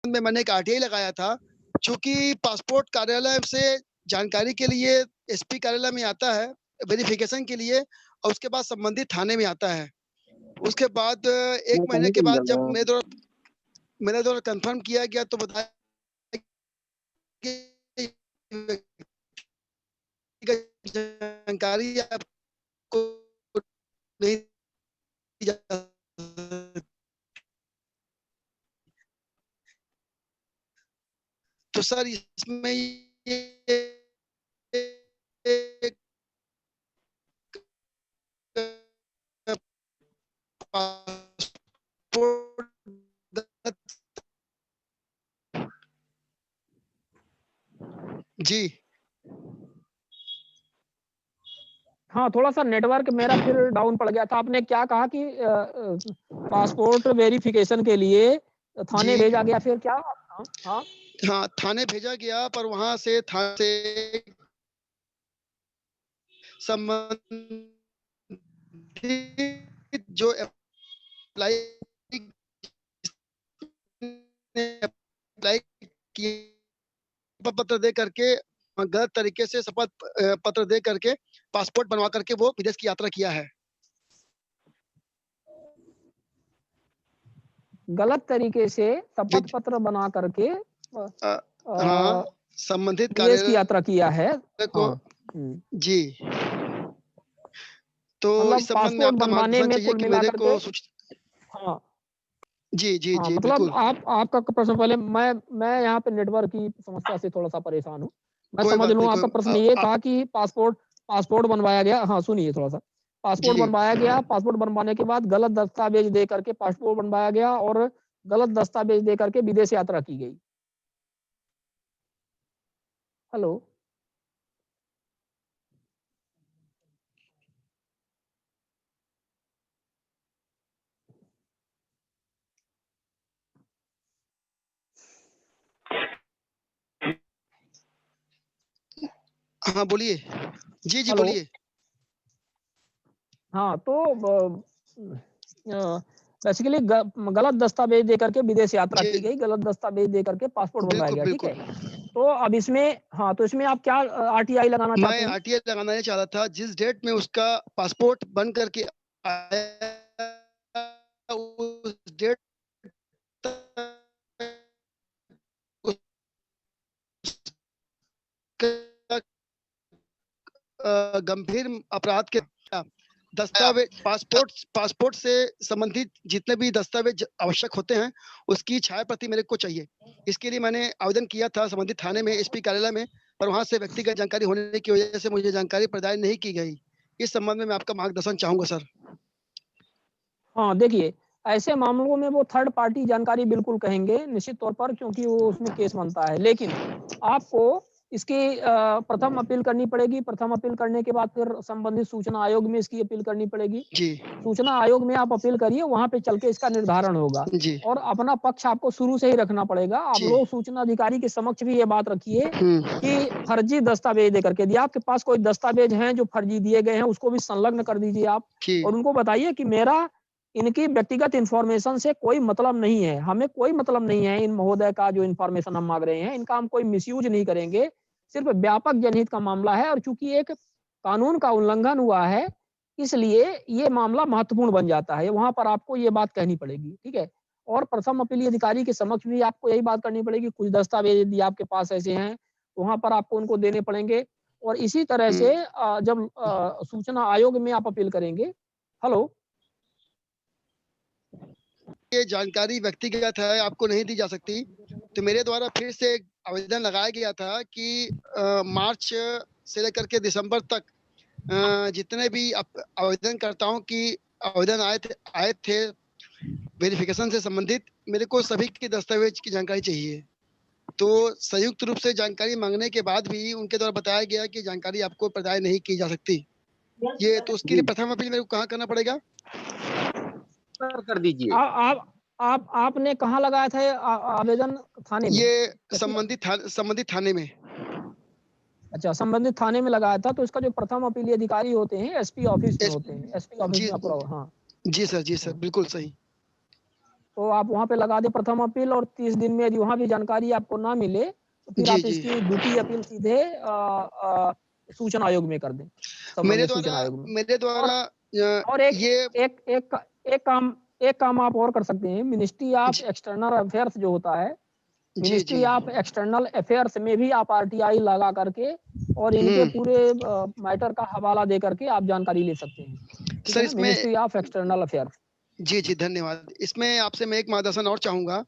में मैंने एक आरटीआई लगाया था, चूँकि पासपोर्ट कार्यालय से जानकारी के लिए एसपी कार्यालय में आता है, वेरिफिकेशन के लिए, और उसके बाद संबंधित थाने में आता है। उसके बाद 1 महीने के बाद जब मेरे द्वारा कन्फर्म किया गया तो बताया कि जानकारी आपको नहीं दी जा तो सर इसमें ये जी। हाँ, थोड़ा-सा नेटवर्क मेरा फिर डाउन पड़ गया था। आपने क्या कहा कि पासपोर्ट वेरिफिकेशन के लिए थाने जी। भेजा गया, फिर क्या? हाँ, हाँ। हाँ, थाने भेजा गया, पर वहाँ से थाने से संबंधित जो अप्लाई अप्लाई किए पत्र दे करके गलत तरीके से शपथ पत्र दे करके पासपोर्ट बनवा करके वो विदेश की यात्रा किया है। गलत तरीके से जी, शपथ पत्र बना करके हाँ, संबंधित विदेश की कार्यालय यात्रा किया है। को हाँ। जी। तो मतलब इस संबंध में पासपोर्ट आपका बनवाने मार्गदर्शन में चाहिए कुल कि मिला मेरे करके को हाँ। जी, जी, हाँ, जी, मतलब बिल्कुल। आपका प्रश्न पहले मैं यहाँ पे नेटवर्क की समस्या से थोड़ा-सा परेशान हूँ। मैं कोई समझ बात लूँ नहीं, आपका प्रश्न ये था कि पासपोर्ट बनवाया गया। हाँ, सुनिए थोड़ा-सा। पासपोर्ट जी। बनवाया गया, पासपोर्ट बनवाने के बाद गलत दस्तावेज दे करके पासपोर्ट बनवाया गया और गलत दस्तावेज दे करके विदेश यात्रा की गई। हेलो? हाँ, बोलिए। जी, जी, हेलो? बोलिए। हाँ, तो बेसिकली गलत दस्तावेज दे करके विदेश यात्रा जी, की गई, गलत दस्तावेज दे करके पासपोर्ट बनवाया बिल्कुल, गया, ठीक है? बिल्कुल। तो अब इसमें हाँ, तो इसमें आप क्या आरटीआई लगाना चाहते मैं हैं? आरटीआई लगाना ये चाह रहा था, जिस डेट में उसका पासपोर्ट बन कर के आया, उस डेट तक उसका गंभीर अपराध के पासपोर्ट से संबंधित जितने भी दस्तावेज आवश्यक होते हैं, उसकी छाया प्रति मेरे को चाहिए। इसके लिए मैंने आवेदन किया था संबंधित थाने में, एसपी कार्यालय में, पर वहाँ से व्यक्तिगत जानकारी होने की वजह से मुझे जानकारी प्रदान नहीं की गई। इस संबंध में मैं आपका मार्गदर्शन चाहूँगा सर। हाँ, देखिए, ऐसे मामलों में वो थर्ड पार्टी जानकारी बिल्कुल कहेंगे, निश्चित तौर पर क्योंकि वो उसमें केस बनता है। लेकिन आपको इसकी प्रथम अपील करनी पड़ेगी, प्रथम अपील करने के बाद फिर संबंधित सूचना आयोग में इसकी अपील करनी पड़ेगी। जी, सूचना आयोग में आप अपील करिए, वहाँ पे चल के इसका निर्धारण होगा जी, और अपना पक्ष आपको शुरू से ही रखना पड़ेगा। आप जी। लोग सूचना अधिकारी के समक्ष भी ये बात रखिए हुँ, कि फर्जी दस्तावेज दे करके दिया। आपके पास कोई दस्तावेज हैं जो फर्जी दिए गए हैं, उसको भी संलग्न कर दीजिए आप जी, और उनको बताइए कि मेरा इनकी व्यक्तिगत इन्फॉर्मेशन से कोई मतलब नहीं है। हमें कोई मतलब नहीं है इन महोदय का जो इन्फॉर्मेशन हम माँग रहे हैं, इनका हम कोई मिसयूज़ नहीं करेंगे। सिर्फ़ व्यापक जनहित का मामला है और चूँकि एक कानून का उल्लंघन हुआ है, इसलिए ये मामला महत्वपूर्ण बन जाता है। वहाँ पर आपको ये बात कहनी पड़ेगी, ठीक है? और प्रथम अपीली अधिकारी के समक्ष भी आपको यही बात करनी पड़ेगी, कुछ दस्तावेज़ यदि आपके पास ऐसे हैं, तो वहाँ पर आपको उनको देने पड़ेंगे और इसी तरह से हुँ। जब सूचना आयोग में आप अपील करेंगे हेलो? ये जानकारी व्यक्तिगत है, आपको नहीं दी जा सकती। तो मेरे द्वारा फिर से एक आवेदन लगाया गया था कि मार्च से लेकर के दिसंबर तक जितने भी आवेदनकर्ताओं की आवेदन आए थे वेरिफिकेशन से संबंधित, मेरे को सभी के दस्तावेज की जानकारी चाहिए। तो संयुक्त रूप से जानकारी माँगने के बाद भी उनके द्वारा बताया गया कि जानकारी आपको प्रदान नहीं की जा सकती। ये तो उसके लिए जी, प्रथम अपील मेरे को कहाँ करना पड़ेगा? कर दीजिए। आ आप आपने कहाँ लगाया था ये आवेदन थाने में? ये एसपी संबंधित थाने में। अच्छा, संबंधित थाने में लगाया था, तो इसका जो प्रथम अपीली अधिकारी होते हैं, एसपी ऑफिस में एस होते हैं। एसपी ऑफिस जी, में आप हाँ, जी सर, हाँ। बिल्कुल सही। तो आप वहाँ पे लगा दें प्रथम अपील, और 30 दिन में यदि वहाँ भी जानकारी आपको ना मिले, तो फिर जी, आप जी। इसकी द्वितीय अपील सीधे सूचना आयोग में कर दें, मेरे संबंधित सूचना द्वारा आयोग में। मेरे और द्वारा और एक ये एक एक एक काम आप और कर सकते हैं, मिनिस्ट्री ऑफ जी, एक्सटर्नल अफेयर्स जो होता है, जी, जी। मिनिस्ट्री ऑफ एक्सटर्नल अफेयर्स में भी आप आरटीआई लगा करके और इनके हुँ। पूरे मैटर का हवाला दे करके आप जानकारी ले सकते हैं। ठीक सर है ना? इसमें मिनिस्ट्री ऑफ एक्सटर्नल अफेयर्स। जी, जी, धन्यवाद। इसमें आपसे मैं एक मार्गदर्शन और चाहूँगा।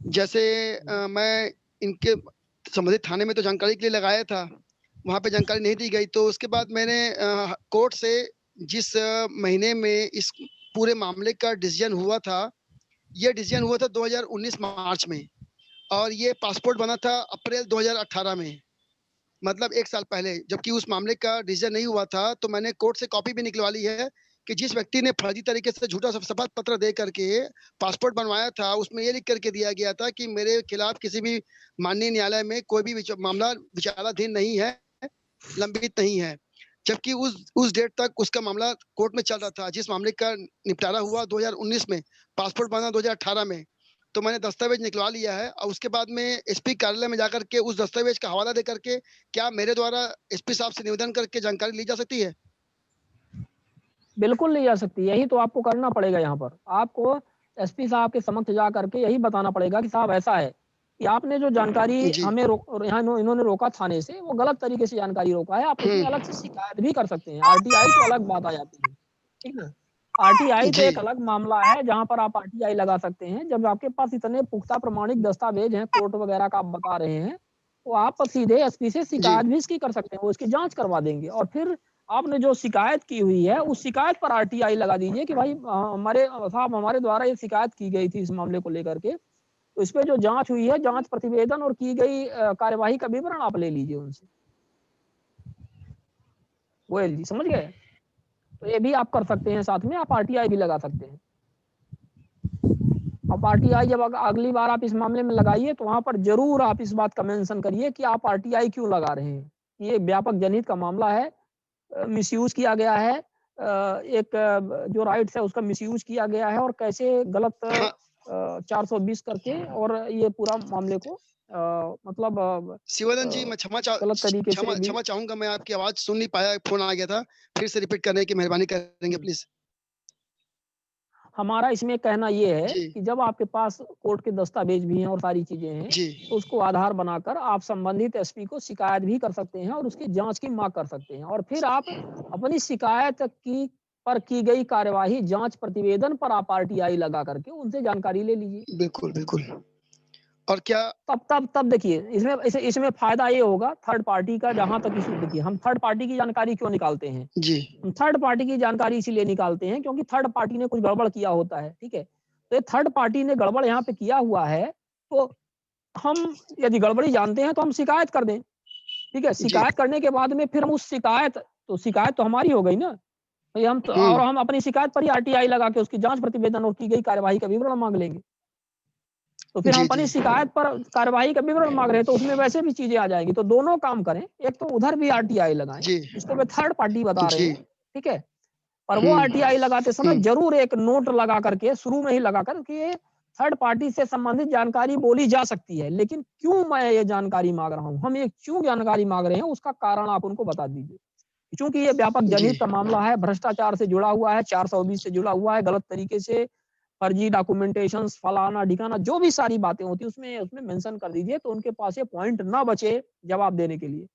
जैसे मैं इनके संबंधित थाने में तो जानकारी के लिए लगाया था, वहाँ पे जानकारी नहीं दी गई, तो उसके बाद मैंने कोर्ट से जिस महीने में इस पूरे मामले का डिसीज़न हुआ था, ये डिसीज़न हुआ था 2019 मार्च में, और ये पासपोर्ट बना था अप्रैल 2018 में, मतलब 1 साल पहले। जबकि उस मामले का डिसीज़न नहीं हुआ था, तो मैंने कोर्ट से कॉपी भी निकलवा ली है कि जिस व्यक्ति ने फर्जी तरीके से झूठा शपथ पत्र दे करके पासपोर्ट बनवाया था, उसमें ये लिख करके दिया गया था कि मेरे खिलाफ किसी भी माननीय न्यायालय में कोई भी मामला विचाराधीन नहीं है, लंबित नहीं है। जबकि उस डेट तक उसका मामला कोर्ट में चल रहा था। जिस मामले का निपटारा हुआ 2019 में, पासपोर्ट बना 2018 में। तो मैंने दस्तावेज निकलवा लिया है, और उसके बाद में एसपी कार्यालय में जाकर के उस दस्तावेज का हवाला दे करके क्या मेरे द्वारा एसपी साहब से निवेदन करके जानकारी ली जा सकती है? बिल्कुल नहीं जा सकती, यही तो आपको करना पड़ेगा यहाँ पर। आपको एसपी साहब के समक्ष जा करके यही बताना पड़ेगा कि साहब ऐसा है, कि आपने जो जानकारी जी। हमें यहाँ इन्होंने रोका थाने से, वो गलत तरीके से जानकारी रोका है। आप उसमें अलग से हुँ। शिकायत भी कर सकते हैं। आरटीआई तो अलग बात आ जाती है, ठीक है? आरटीआई तो जी। एक अलग मामला है, जहाँ पर आप आरटीआई लगा सकते हैं। जब आपके पास इतने पुख्ता प्रमाणिक दस्तावेज हैं, कोर्ट वगैरह का आप बता रहे हैं, तो आप सीधे एसपी से जी। शिकायत भी इसकी कर सकते हैं, वो इसकी जाँच करवा देंगे। और फिर आपने जो शिकायत की हुई है, उस शिकायत पर आरटीआई लगा दीजिए कि भाई हमारे साहब हमारे द्वारा ये शिकायत की गई थी इस मामले को लेकर के। तो इसपे जो जाँच हुई है, जाँच प्रतिवेदन और की गई कार्यवाही का विवरण आप ले लीजिए उनसे। गोयल जी, समझ गए? तो ये भी आप कर सकते हैं, साथ में आप आरटीआई भी लगा सकते हैं। अब आरटीआई जब अगली बार आप इस मामले में लगाइए, तो वहाँ पर ज़रूर आप इस बात का मेंशन करिए कि आप आरटीआई क्यों लगा रहे हैं। ये व्यापक जनहित का मामला है, मिसयूज़ किया गया है, एक जो राइट्स है उसका मिसयूज़ किया गया है, और कैसे गलत हाँ, 420 करके और ये पूरा मामले को मतलब शिवानंद जी, मैं गलत तरीके से भी। क्षमा चाहूँगा, मैं आपकी आवाज़ सुन नहीं पाया, फ़ोन आ गया था। फिर से रिपीट करने की मेहरबानी करेंगे हुँ। प्लीज़। हमारा इसमें कहना ये है जी, कि जब आपके पास कोर्ट के दस्तावेज भी हैं और सारी चीज़ें हैं, जी। तो उसको आधार बनाकर आप संबंधित एसपी को शिकायत भी कर सकते हैं और उसकी जाँच की माँग कर सकते हैं। और फिर आप अपनी शिकायत की पर की गई कार्यवाही जाँच प्रतिवेदन पर आप आरटीआई लगा करके उनसे जानकारी ले लीजिए। बिल्कुल, बिल्कुल। और क्या तब देखिए, इसमें फ़ायदा ये होगा थर्ड पार्टी का, जहाँ तक इश्यू देखिए, हम थर्ड पार्टी की जानकारी क्यों निकालते हैं? जी, हम थर्ड पार्टी की जानकारी इसीलिए निकालते हैं क्योंकि थर्ड पार्टी ने कुछ गड़बड़ किया होता है, ठीक है? तो ये थर्ड पार्टी ने गड़बड़ यहाँ पे किया हुआ है, तो हम यदि गड़बड़ी जानते हैं तो हम शिकायत कर दें, ठीक है? जी। शिकायत करने के बाद में फिर हम उस शिकायत तो हमारी हो गई ना, भई हुँ। हम अपनी शिकायत पर ही आरटीआई लगा के उसकी जाँच प्रतिवेदन और की गई कार्यवाही का विवरण माँग लेंगे। तो फिर हम जी, जी। अपनी शिकायत पर कार्यवाही का विवरण माँग रहे हैं, तो उसमें वैसे भी चीज़ें आ जाएँगी। तो दोनों काम करें, एक तो उधर भी आरटीआई लगाएँ, जी, जिसको वे थर्ड पार्टी बता रहे जी। हैं, ठीक है? पर वो हुँ, आरटीआई लगाते समय हुँ। ज़रूर एक नोट लगा करके शुरू में ही लगाकर कि ये थर्ड पार्टी से संबंधित जानकारी बोली जा सकती है, लेकिन क्यों मैं ये जानकारी माँग रहा हूँ? हम ये क्यों जानकारी माँग रहे हैं, उसका कारण आप उनको बता दीजिए। चूँकि ये व्यापक जी। जनहित का मामला है, भ्रष्टाचार से जुड़ा हुआ है, 420 से जुड़ा हुआ है, गलत तरीके से फर्जी डॉक्यूमेंटेशंस फलाना-ढिकाना जो भी सारी बातें होती हैं, उसमें उसमें मेंशन कर दीजिए, तो उनके पास ये पॉइंट ना बचे जवाब देने के लिए।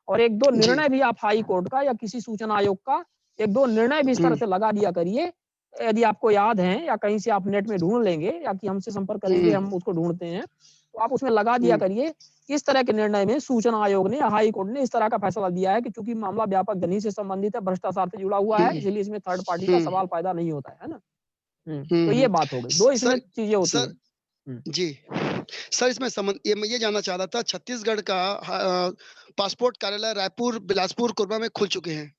और 1-2 जी। निर्णय भी आप हाई कोर्ट का या किसी सूचना आयोग का 1-2 निर्णय भी इस तरह हुँ, से लगा दिया करिए, यदि आपको याद है या कहीं से आप नेट में ढूँढ लेंगे या कि हमसे संपर्क करेंगे, हुँ, हम उसको ढूँढते हैं, तो आप उसमें लगा दिया हुँ, करिए, इस तरह के निर्णय में सूचना आयोग ने या हाई कोर्ट ने इस तरह का फैसला दिया है कि चूँकि मामला व्यापक जनहित से संबंधित है, भ्रष्टाचार से जुड़ा हुआ हुँ, है, इसलिए इसमें थर्ड पार्टी का हुँ, सवाल पैदा नहीं होता है ना? हुँ, तो ये हुँ। बात हो गई, 2 इसमें सर चीज़ें होती सर हैं। हुँ। जी। सर, इसमें मैं ये जानना चाह रहा था, छत्तीसगढ़ का पासपोर्ट कार्यालय रायपुर, बिलासपुर, कोरबा में खुल चुके हैं।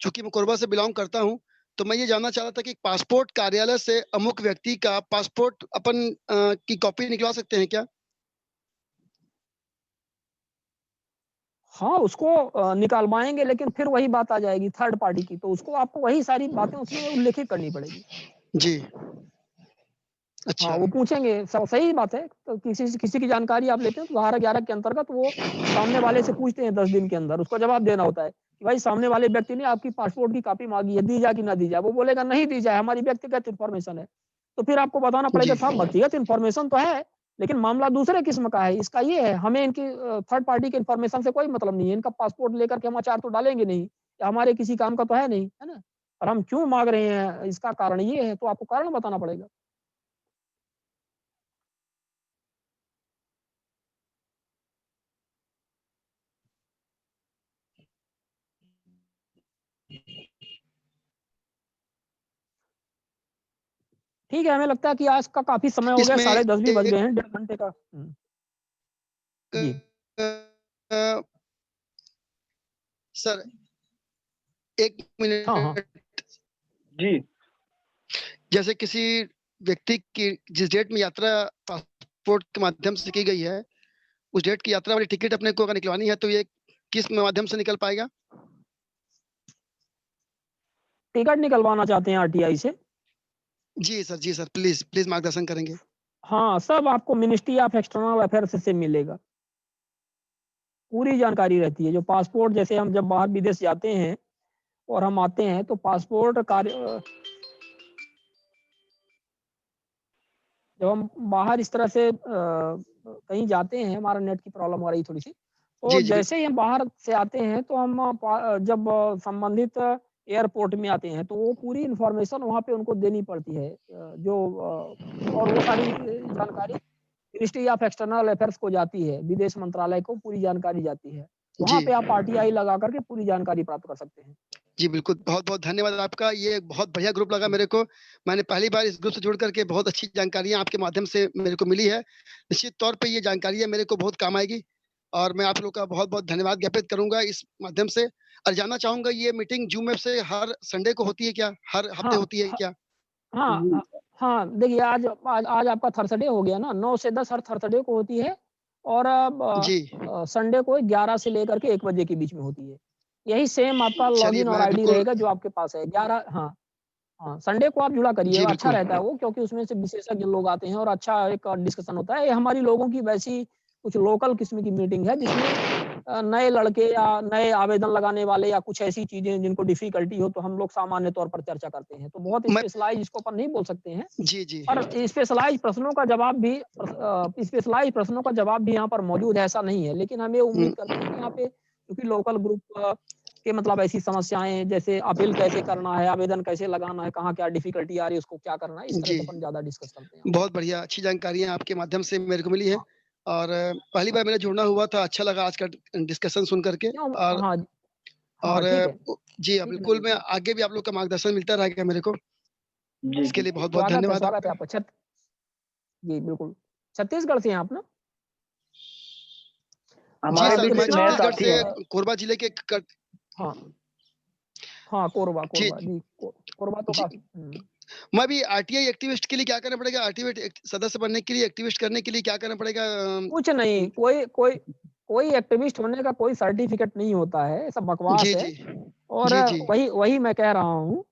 चूँकि मैं कोरबा से बिलॉन्ग करता हूँ, तो मैं ये जानना चाह रहा था कि पासपोर्ट कार्यालय से अमुक व्यक्ति का पासपोर्ट की कॉपी निकलवा सकते हैं क्या? हाँ, उसको निकलवाएँगे, लेकिन फिर वही बात आ जाएगी थर्ड पार्टी की, तो उसको आपको वही सारी बातें उसमें उल्लेखित करनी पड़ेगी। जी। अच्छा। हाँ, वो पूछेंगे, सही बात है। तो किसी की जानकारी आप लेते हैं तो धारा 11 के अंतर्गत वो सामने वाले से पूछते हैं 10 दिन के अंदर, उसको जवाब देना होता है कि भाई सामने वाले व्यक्ति ने आपकी पासपोर्ट की कॉपी माँगी है, दी जाए कि ना दी जाए? वो बोलेगा नहीं दी जाए, हमारी व्यक्तिगत इन्फॉर्मेशन है। तो फिर आपको बताना पड़ेगा जी, साहब व्यक्तिगत इन्फॉर्मेशन तो है, लेकिन मामला दूसरे किस्म का है। इसका ये है, हमें इनकी थर्ड पार्टी की इन्फॉर्मेशन से कोई मतलब नहीं है। इनका पासपोर्ट लेकर के हम अचार तो डालेंगे नहीं, या हमारे किसी काम का तो है नहीं, है ना? और हम क्यों माँग रहे हैं, इसका कारण ये है, तो आपको कारण बताना पड़ेगा। ठीक है, हमें लगता है कि आज का काफ़ी समय हो गया, इसमें 10:30 भी बज एक गए हैं, 1.5 घंटे का। जी। अ, सर 1 हाँ, हाँ। मिनट, जी। जैसे किसी व्यक्ति की जिस डेट में यात्रा पासपोर्ट के माध्यम से की गई है, उस डेट की यात्रा वाली टिकट अपने को अगर निकलवानी है, तो ये किस माध्यम से निकल पाएगा? टिकट निकलवाना चाहते हैं आरटीआई से? जी सर, प्लीज़, प्लीज़ मार्गदर्शन करेंगे। हाँ, सब आपको मिनिस्ट्री ऑफ एक्सटर्नल अफेयर्स से मिलेगा। पूरी जानकारी रहती है, जो पासपोर्ट जैसे हम जब बाहर विदेश जाते हैं और हम आते हैं तो पासपोर्ट जब हम बाहर इस तरह से कहीं जाते हैं, हमारा नेट की प्रॉब्लम हो रही है थोड़ी-सी। तो जी, जी, जैसे ही हम बाहर से आते हैं तो हम जब संबंधित एयरपोर्ट में आते हैं, तो वो पूरी इन्फॉर्मेशन वहाँ पे उनको देनी पड़ती है। और वो सारी जानकारी मिनिस्ट्री ऑफ एक्सटर्नल अफेयर्स को जाती है, विदेश मंत्रालय को पूरी जानकारी जाती है। वहाँ जी। पे आप आरटीआई लगा कर के पूरी जानकारी प्राप्त कर सकते हैं। जी, बिल्कुल, बहुत-बहुत धन्यवाद आपका। ये बहुत बढ़िया ग्रुप लगा मेरे को। मैंने पहली बार इस ग्रुप से जुड़ कर के बहुत अच्छी जानकारियाँ आपके माध्यम से मेरे को मिली है। निश्चित तौर पे ये जानकारियाँ मेरे को बहुत काम आएगी और मैं आप लोग का बहुत-बहुत धन्यवाद ज्ञापित करूँगा इस माध्यम से और जानना चाहूँगा ये मीटिंग ज़ूम ऐप से हर संडे को होती है क्या? हर हफ्ते हाँ, होती है ह क्या? हाँ, जी। हाँ, देखिए आज आज आज आपका थर्सडे हो गया ना, 9 से 10 हर थर्सडे को होती है और जी, संडे को 11 से लेकर के 1 बजे के बीच में होती है। यही सेम आपका चलिए लॉगिन और मैं आईडी बिल्कुल रहेगा जो आपके पास है। 11 हाँ, हाँ, संडे को आप जुड़ा करिए, जी, अच्छा बिल्कुल। रहता है वो क्योंकि उसमें से विशेषज्ञ लोग आते हैं और अच्छा एक डिस्कशन होता है। ये हमारी लोगों की वैसी कुछ लोकल किस्म की मीटिंग है जिसमें नए लड़के या नए आवेदन लगाने वाले या कुछ ऐसी चीज़ें जिनको डिफ़िकल्टी हो तो हम लोग सामान्य तौर पर चर्चा करते हैं। तो बहुत मैं स्पेशलाइज़ इसको अपन नहीं बोल सकते हैं, जी, जी। पर स्पेशलाइज़ प्रश्नों का जवाब भी यहाँ पर मौजूद है, ऐसा नहीं है। लेकिन हम ये हुँ, उम्मीद करते हैं कि यहाँ पे क्योंकि लोकल ग्रुप के मतलब ऐसी समस्याएँ जैसे अपील कैसे करना है, आवेदन कैसे लगाना है, कहाँ क्या डिफ़िकल्टी आ रही है, उसको क्या करना है, इस तरह जी। से अपन ज़्यादा डिस्कस करते हैं यहाँ बहुत बढ़िया, अच्छी जानकारियाँ आपके माध्यम से मेरे को मिली है हाँ, और पहली बार मेरा जुड़ना हुआ था, अच्छा लगा आज का डिस्कशन सुन कर के क्यों और हाँ, हाँ, और ठीक है, जी हाँ, ठीक है बिल्कुल नरेश मैं जी। आगे भी आप लोग का मार्गदर्शन मिलता रहेगा मेरे को। जी, इसके जी। लिए बहुत-बहुत धन्यवाद स्वागत है आपका। आपका जी, बिल्कुल। छत्तीसगढ़ से हैं आप ना? जी हमारे सर, बीच मैं एक मेरा नए छत्तीसगढ़ साथी से हैं। कोरबा जिले के क हाँ, हाँ, कोरबा जी, कोरबा जी, कोरबा तो जी। काफ़ी मैं भी आरटीआई एक्टिविस्ट के लिए क्या करना पड़ेगा? आरटीआई सदस्य बनने के लिए, एक्टिविस्ट करने के लिए क्या करना पड़ेगा? कुछ नहीं, कोई कोई कोई एक्टिविस्ट होने का कोई सर्टिफ़िकेट नहीं होता है, सब बकवास जी, है जी। और जी, जी। वही वही मैं कह रहा हूँ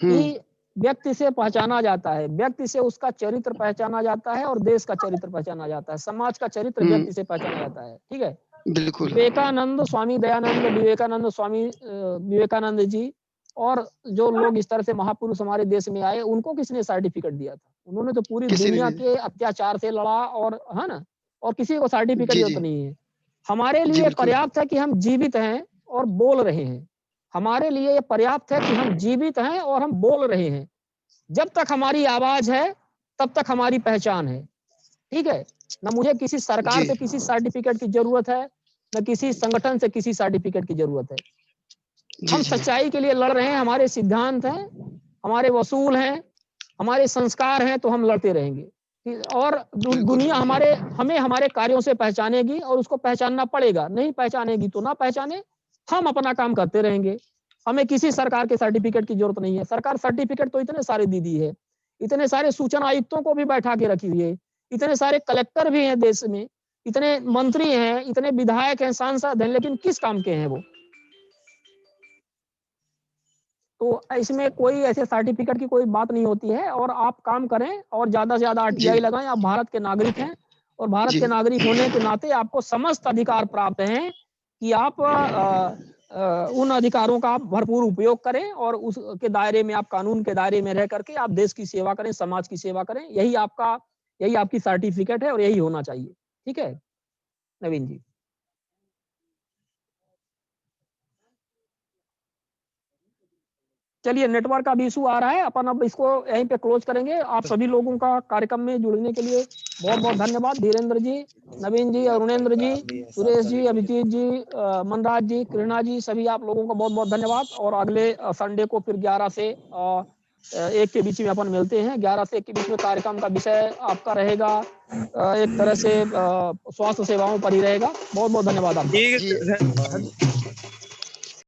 हुँ, कि व्यक्ति से पहचाना जाता है, व्यक्ति से उसका चरित्र पहचाना जाता है और देश का चरित्र पहचाना जाता है, समाज का चरित्र हुँ, व्यक्ति से पहचाना जाता है, ठीक है? बिल्कुल। विवेकानंद, स्वामी दयानंद, विवेकानंद जी और जो लोग इस तरह से महापुरुष हमारे देश में आए, उनको किसने सर्टिफ़िकेट दिया था? उन्होंने तो पूरी किसी ने दुनिया नहीं के अत्याचार से लड़ा और है ना? और किसी को सर्टिफ़िकेट की जी, ज़रूरत जी। नहीं है। हमारे जी, लिए बिल्कुल। पर्याप्त है कि हम जीवित हैं और बोल रहे हैं। हमारे लिए ये पर्याप्त है कि हम जीवित हैं और हम बोल रहे हैं। जब तक हमारी आवाज़ है, तब तक हमारी पहचान है। ठीक है? ना मुझे किसी सरकार जी। से किसी सर्टिफ़िकेट की ज़रूरत है, ना किसी संगठन से किसी सर्टिफ़िकेट की ज़रूरत है। जी, हम जी। सच्चाई के लिए लड़ रहे हैं, हमारे सिद्धांत हैं, हमारे वसूल हैं, हमारे संस्कार हैं, तो हम लड़ते रहेंगे। और बिल्कुल। दुनिया हमें हमारे कार्यों से पहचानेगी और उसको पहचानना पड़ेगा। नहीं पहचानेगी तो ना पहचाने, हम अपना काम करते रहेंगे। हमें किसी सरकार के सर्टिफ़िकेट की ज़रूरत नहीं है। सरकार सर्टिफ़िकेट तो इतने सारे दे दी है। इतने सारे सूचना आयुक्तों को भी बैठा के रखी हुई है। इतने सारे कलेक्टर भी हैं देश में, इतने मंत्री हैं, इतने विधायक हैं, सांसद हैं, लेकिन किस काम के हैं वो? तो इसमें कोई ऐसे सर्टिफिकेट की कोई बात नहीं होती है, और आप काम करें और ज्यादा से ज्यादा जी आरटीआई लगाएं। आप भारत के नागरिक हैं, और भारत जी के नागरिक होने के नाते आपको समस्त अधिकार प्राप्त हैं कि आप उन अधिकारों का आप भरपूर उपयोग करें, और उसके दायरे में, आप कानून के दायरे में रह करके आप देश की सेवा करें, समाज की सेवा करें। यही आपकी सर्टिफिकेट है, और यही होना चाहिए। ठीक है नवीन जी। चलिए, नेटवर्क का भी इशू आ रहा है, अपन अब इसको यहीं पे क्लोज करेंगे। आप सभी लोगों का कार्यक्रम में जुड़ने के लिए बहुत बहुत धन्यवाद। धीरेन्द्र जी, नवीन जी, अरुणेंद्र जी, सुरेश जी, अभिजीत जी, मनराज जी, कृष्णा जी, सभी आप लोगों का बहुत बहुत धन्यवाद। और अगले संडे को फिर 11 से 1 के बीच में अपन मिलते हैं। 11 से 1 के बीच में कार्यक्रम का विषय आपका रहेगा एक तरह से स्वास्थ्य सेवाओं पर ही रहेगा। बहुत बहुत धन्यवाद आपका। ठीक है जी सर।